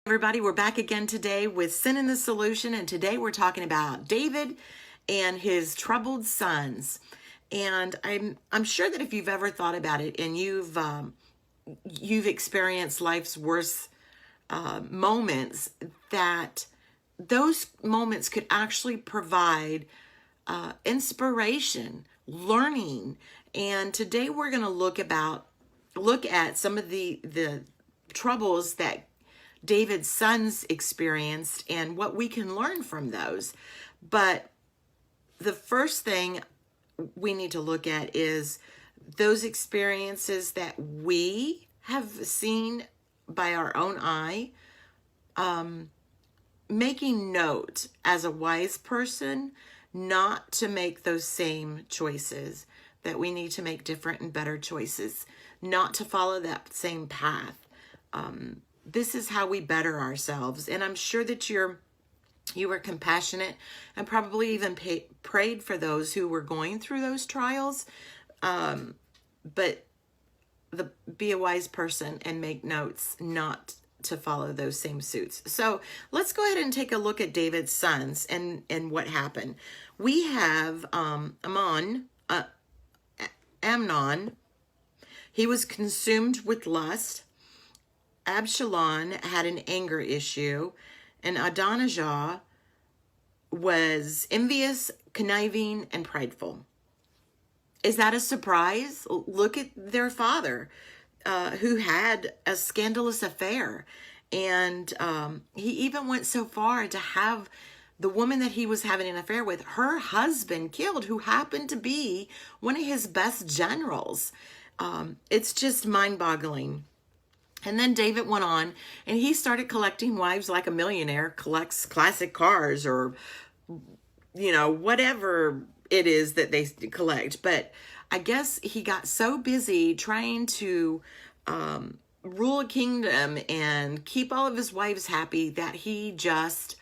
Everybody, we're back again today with Sin and the Solution, and today we're talking about David and his troubled sons. And I'm sure that if you've ever thought about it and you've experienced life's worst moments, that those moments could actually provide inspiration, learning. And today we're going to look at some of the troubles that David's sons experienced and what we can learn from those. But the first thing we need to look at is those experiences that we have seen by our own eye, making note as a wise person not to make those same choices, that we need to make different and better choices, not to follow that same path. This is how we better ourselves. And I'm sure that you were compassionate and probably even prayed for those who were going through those trials. But be a wise person and make notes not to follow those same suits. So let's go ahead and take a look at David's sons and what happened. We have Amnon. He was consumed with lust. Absalom had an anger issue, and Adonijah was envious, conniving, and prideful. Is that a surprise? Look at their father, who had a scandalous affair. And he even went so far to have the woman that he was having an affair with, her husband killed, who happened to be one of his best generals. It's just mind-boggling. And then David went on and he started collecting wives like a millionaire collects classic cars or, whatever it is that they collect. But I guess he got so busy trying to rule a kingdom and keep all of his wives happy that he just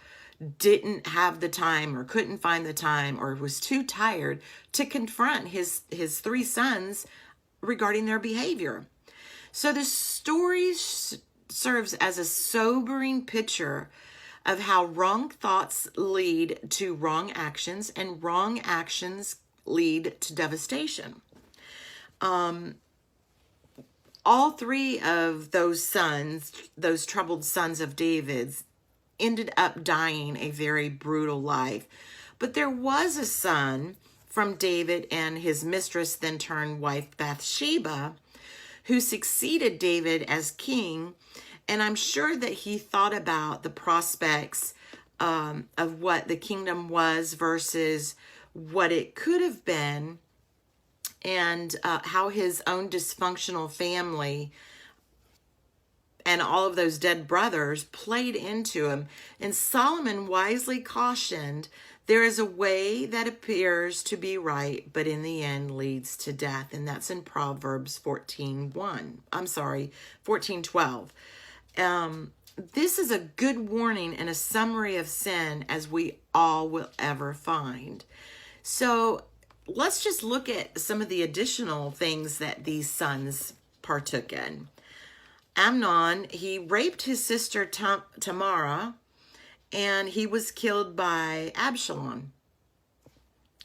didn't have the time or couldn't find the time or was too tired to confront his three sons regarding their behavior. So the story serves as a sobering picture of how wrong thoughts lead to wrong actions and wrong actions lead to devastation. All three of those sons, those troubled sons of David's, ended up dying a very brutal life. But there was a son from David and his mistress, then turned wife Bathsheba, who succeeded David as king. And I'm sure that he thought about the prospects of what the kingdom was versus what it could have been, and how his own dysfunctional family and all of those dead brothers played into him. And Solomon wisely cautioned, there is a way that appears to be right, but in the end leads to death. And that's in Proverbs 14:12. This is a good warning and a summary of sin, as we all will ever find. So let's just look at some of the additional things that these sons partook in. Amnon, he raped his sister Tamar, and he was killed by Absalom.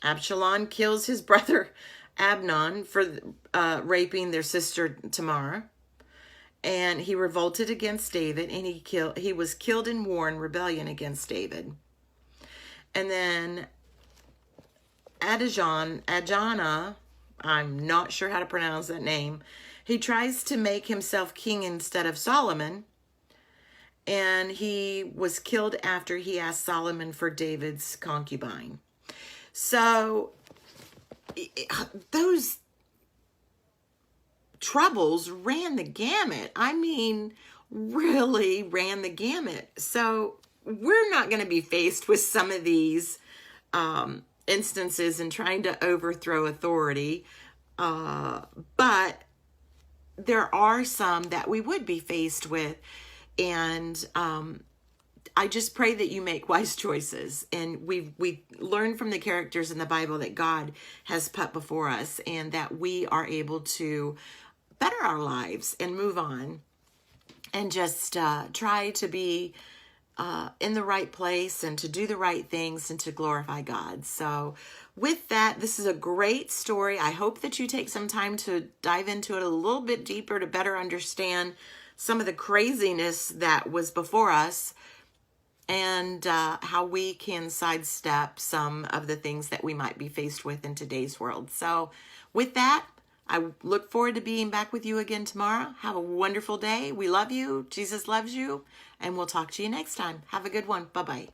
Absalom kills his brother Amnon for raping their sister Tamar, and he revolted against David, and he was killed in war and rebellion against David. And then Adonijah, I'm not sure how to pronounce that name, he tries to make himself king instead of Solomon, and he was killed after he asked Solomon for David's concubine. So those troubles ran the gamut. I mean, really ran the gamut. So we're not going to be faced with some of these instances and trying to overthrow authority, but there are some that we would be faced with. And I just pray that you make wise choices. And we learn from the characters in the Bible that God has put before us, and that we are able to better our lives and move on. and just try to be in the right place and to do the right things and to glorify God. So with that, this is a great story. I hope that you take some time to dive into it a little bit deeper to better understand some of the craziness that was before us, and how we can sidestep some of the things that we might be faced with in today's world. So with that, I look forward to being back with you again tomorrow. Have a wonderful day. We love you. Jesus loves you. And we'll talk to you next time. Have a good one. Bye-bye.